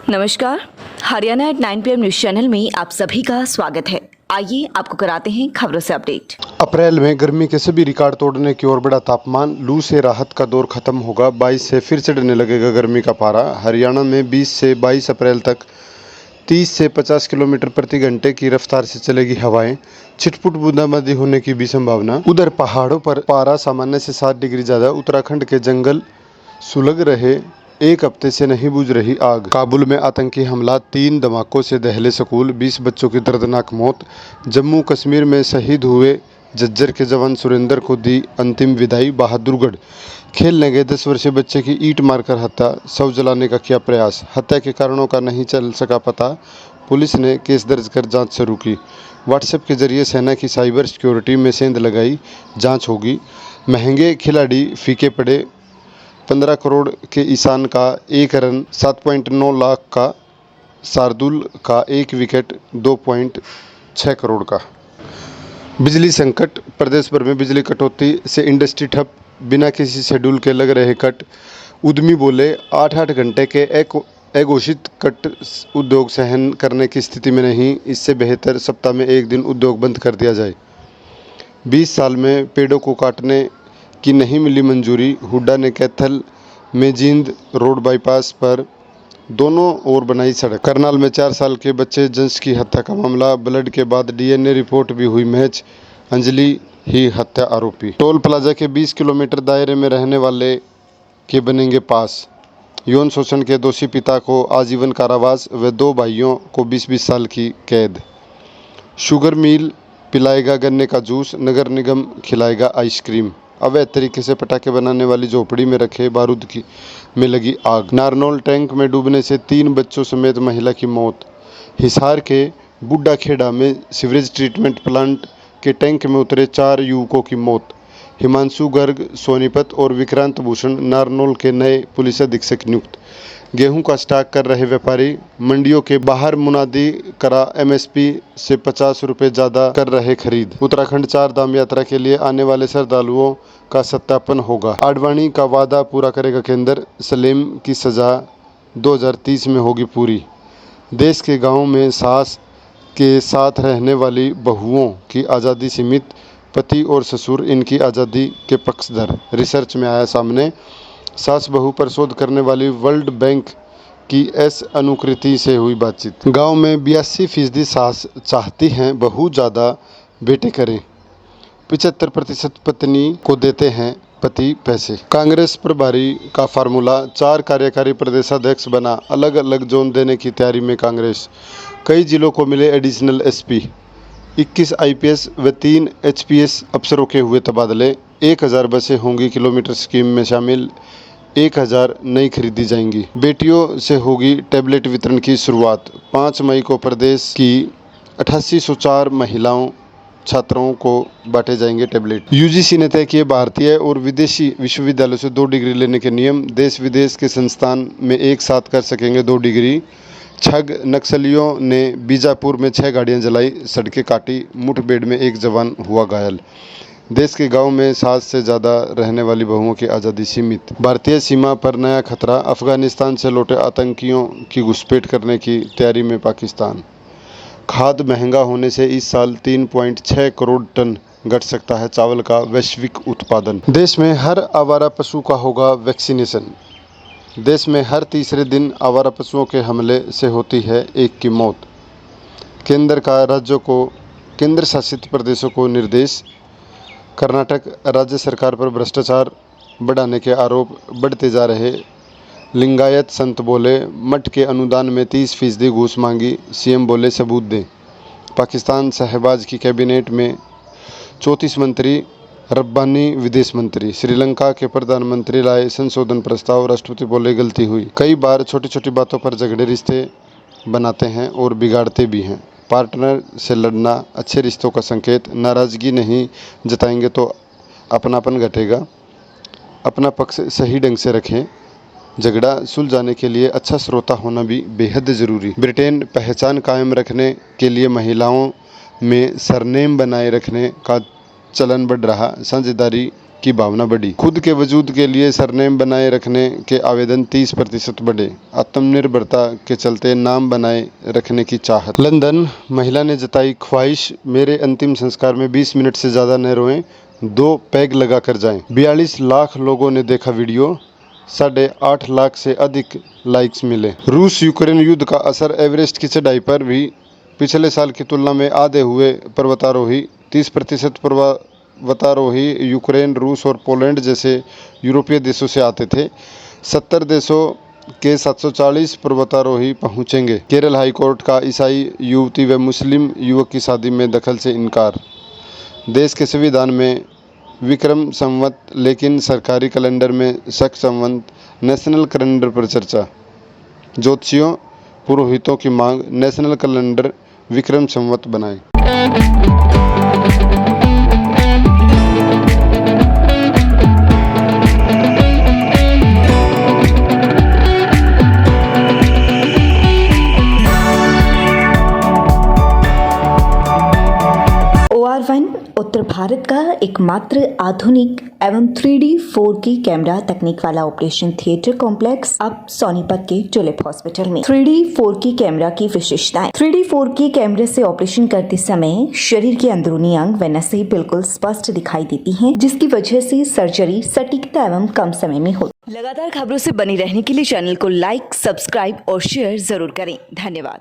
नमस्कार। Haryana at 9 PM news channel में आप सभी का स्वागत है। आइए आपको कराते हैं खबरों से अपडेट। अप्रैल में गर्मी के सभी रिकॉर्ड तोड़ने की ओर बढ़ा तापमान। लू से राहत का दौर खत्म होगा। 22 से फिर चढ़ने लगेगा गर्मी का पारा। हरियाणा में 20 से 22 अप्रैल तक 30 से 50 किलोमीटर प्रति घंटे की रफ्तार से चलेगी हवाएं। छिटपुट बूंदाबांदी होने की भी संभावना। उधर पहाड़ों पर पारा सामान्य से 7 डिग्री ज़्यादा। उत्तराखंड के जंगल सुलग रहे। एक हफ्ते से नहीं बुझ रही आग। काबुल में आतंकी हमला। 3 धमाकों से दहले स्कूल। 20 बच्चों की दर्दनाक मौत। जम्मू कश्मीर में शहीद हुए झज्जर के जवान सुरेंद्र को दी अंतिम विदाई। बहादुरगढ़ खेलने गए 10 वर्षीय बच्चे की ईंट मारकर हत्या। शव जलाने का किया प्रयास। हत्या के कारणों का नहीं चल सका पता। पुलिस ने केस दर्ज कर जांच शुरू की। व्हाट्सएप के जरिए सेना की साइबर सिक्योरिटी में सेंध लगाई। जांच होगी। महंगे खिलाड़ी फीके पड़े। 15 करोड़ के ईशान का 1 रन, 7.9 लाख का शार्दुल का 1 विकेट, 2.6 करोड़ का। बिजली संकट। प्रदेश भर में बिजली कटौती से इंडस्ट्री ठप। बिना किसी शेड्यूल के लग रहे कट। उद्यमी बोले 8-8 घंटे के अघोषित कट उद्योग सहन करने की स्थिति में नहीं। इससे बेहतर सप्ताह में 1 दिन उद्योग बंद कर दिया जाए। 20 साल में पेड़ों को काटने की नहीं मिली मंजूरी। हुड्डा ने कैथल में जींद रोड बाईपास पर दोनों ओर बनाई सड़क। करनाल में 4 साल के बच्चे जंश की हत्या का मामला। ब्लड के बाद डीएनए रिपोर्ट भी हुई मैच। अंजलि ही हत्या आरोपी। टोल प्लाजा के 20 किलोमीटर दायरे में रहने वाले के बनेंगे पास। यौन शोषण के दोषी पिता को आजीवन कारावास व 2 भाइयों को 20-20 साल की कैद। शुगर मिल पिलाएगा गन्ने का जूस। नगर निगम खिलाएगा आइसक्रीम। अवैध तरीके से पटाखे बनाने वाली झोपड़ी में रखे बारूद की में लगी आग। नारनौल टैंक में डूबने से 3 बच्चों समेत महिला की मौत। हिसार के बुड्ढा खेड़ा में सीवरेज ट्रीटमेंट प्लांट के टैंक में उतरे 4 युवकों की मौत। हिमांशु गर्ग सोनीपत और विक्रांत भूषण नारनौल के नए पुलिस अधीक्षक नियुक्त। गेहूं का स्टॉक कर रहे व्यापारी मंडियों के बाहर मुनादी करा। एमएसपी से 50 रुपये ज़्यादा कर रहे खरीद। उत्तराखंड 4 धाम यात्रा के लिए आने वाले श्रद्धालुओं का सत्यापन होगा। आडवाणी का वादा पूरा करेगा केंद्र। सलेम की सजा 2030 में होगी पूरी। देश के गाँव में सास के साथ रहने वाली बहुओं की आज़ादी सीमित। पति और ससुर इनकी आज़ादी के पक्षधर। रिसर्च में आया सामने। सास बहू पर शोध करने वाली वर्ल्ड बैंक की एस अनुकृति से हुई बातचीत। गांव में 82% सास चाहती हैं बहू ज़्यादा बेटे करें। 75% पत्नी को देते हैं पति पैसे। कांग्रेस प्रभारी का फार्मूला 4 कार्यकारी प्रदेशाध्यक्ष बना। अलग अलग जोन देने की तैयारी में कांग्रेस। कई जिलों को मिले एडिशनल एसपी। 21 आईपीएस व 3 एचपीएस अफसरों के हुए तबादले। 1000 बसें होंगी किलोमीटर स्कीम में शामिल। 1000 नई खरीदी जाएंगी। बेटियों से होगी टैबलेट वितरण की शुरुआत। 5 मई को प्रदेश की 8804 महिलाओं छात्राओं को बांटे जाएंगे टैबलेट। यूजीसी ने तय किए भारतीय और विदेशी विश्वविद्यालयों से 2 डिग्री लेने के नियम। देश विदेश के संस्थान में एक साथ कर सकेंगे 2 डिग्री। छग नक्सलियों ने बीजापुर में 6 गाड़ियां जलाई, सड़कें काटी। मुठभेड़ में 1 जवान हुआ घायल। देश के गांव में सास से ज़्यादा रहने वाली बहुओं की आज़ादी सीमित। भारतीय सीमा पर नया खतरा। अफगानिस्तान से लौटे आतंकियों की घुसपैठ करने की तैयारी में पाकिस्तान। खाद महंगा होने से इस साल 3.6 करोड़ टन घट सकता है चावल का वैश्विक उत्पादन। देश में हर आवारा पशु का होगा वैक्सीनेशन। देश में हर तीसरे दिन आवारा पशुओं के हमले से होती है 1 की मौत। केंद्र का राज्यों को केंद्र शासित प्रदेशों को निर्देश। कर्नाटक राज्य सरकार पर भ्रष्टाचार बढ़ाने के आरोप बढ़ते जा रहे। लिंगायत संत बोले मठ के अनुदान में 30% घूस मांगी। सीएम बोले सबूत दें। पाकिस्तान शहबाज की कैबिनेट में 34 मंत्री, रब्बानी विदेश मंत्री। श्रीलंका के प्रधानमंत्री लाए संशोधन प्रस्ताव। राष्ट्रपति बोले गलती हुई। कई बार छोटी छोटी बातों पर झगड़े रिश्ते बनाते हैं और बिगाड़ते भी हैं। पार्टनर से लड़ना अच्छे रिश्तों का संकेत। नाराज़गी नहीं जताएंगे तो अपनापन घटेगा। अपना पक्ष सही ढंग से रखें। झगड़ा सुलझाने के लिए अच्छा श्रोता होना भी बेहद ज़रूरी। ब्रिटेन पहचान कायम रखने के लिए महिलाओं में सरनेम बनाए रखने का चलन बढ़ रहा। साझेदारी की भावना बढ़ी। खुद के वजूद के लिए सरनेम बनाए रखने के आवेदन 30% बढ़े। आत्मनिर्भरता के चलते नाम बनाए रखने की चाहत। लंदन, महिला ने जताई ख्वाहिश, मेरे अंतिम संस्कार में 20 मिनट से ज़्यादा न रोएं, 2 पैग लगा कर जाएं। 42 लाख लोगों ने देखा वीडियो, 8.5 लाख से अधिक लाइक्स मिले। रूस यूक्रेन युद्ध का असर एवरेस्ट की चढ़ाई पर भी। पिछले साल की तुलना में आधे हुए पर्वतारोही। 30% पर्वतारोही यूक्रेन, रूस और पोलैंड जैसे यूरोपीय देशों से आते थे। 70 देशों के 740 पर्वतारोही पहुंचेंगे। केरल हाईकोर्ट का ईसाई युवती व मुस्लिम युवक की शादी में दखल से इनकार। देश के संविधान में विक्रम संवत, लेकिन सरकारी कैलेंडर में शक संवत। नेशनल कैलेंडर पर चर्चा। ज्योतिषियों पुरोहितों की मांग, नेशनल कैलेंडर विक्रम संवत बनाए। OR1 उत्तर भारत का एकमात्र आधुनिक एवं 3D 4K कैमरा तकनीक वाला ऑपरेशन थिएटर कॉम्प्लेक्स अब सोनीपत के टुलिप हॉस्पिटल में। 3D 4K कैमरा की विशेषताएं। 3D 4K कैमरे से ऑपरेशन करते समय शरीर के अंदरूनी अंग व नसें बिल्कुल स्पष्ट दिखाई देती हैं, जिसकी वजह से सर्जरी सटीकता एवं कम समय में होती। लगातार खबरों से बनी रहने के लिए चैनल को लाइक, सब्सक्राइब और शेयर जरूर करें। धन्यवाद।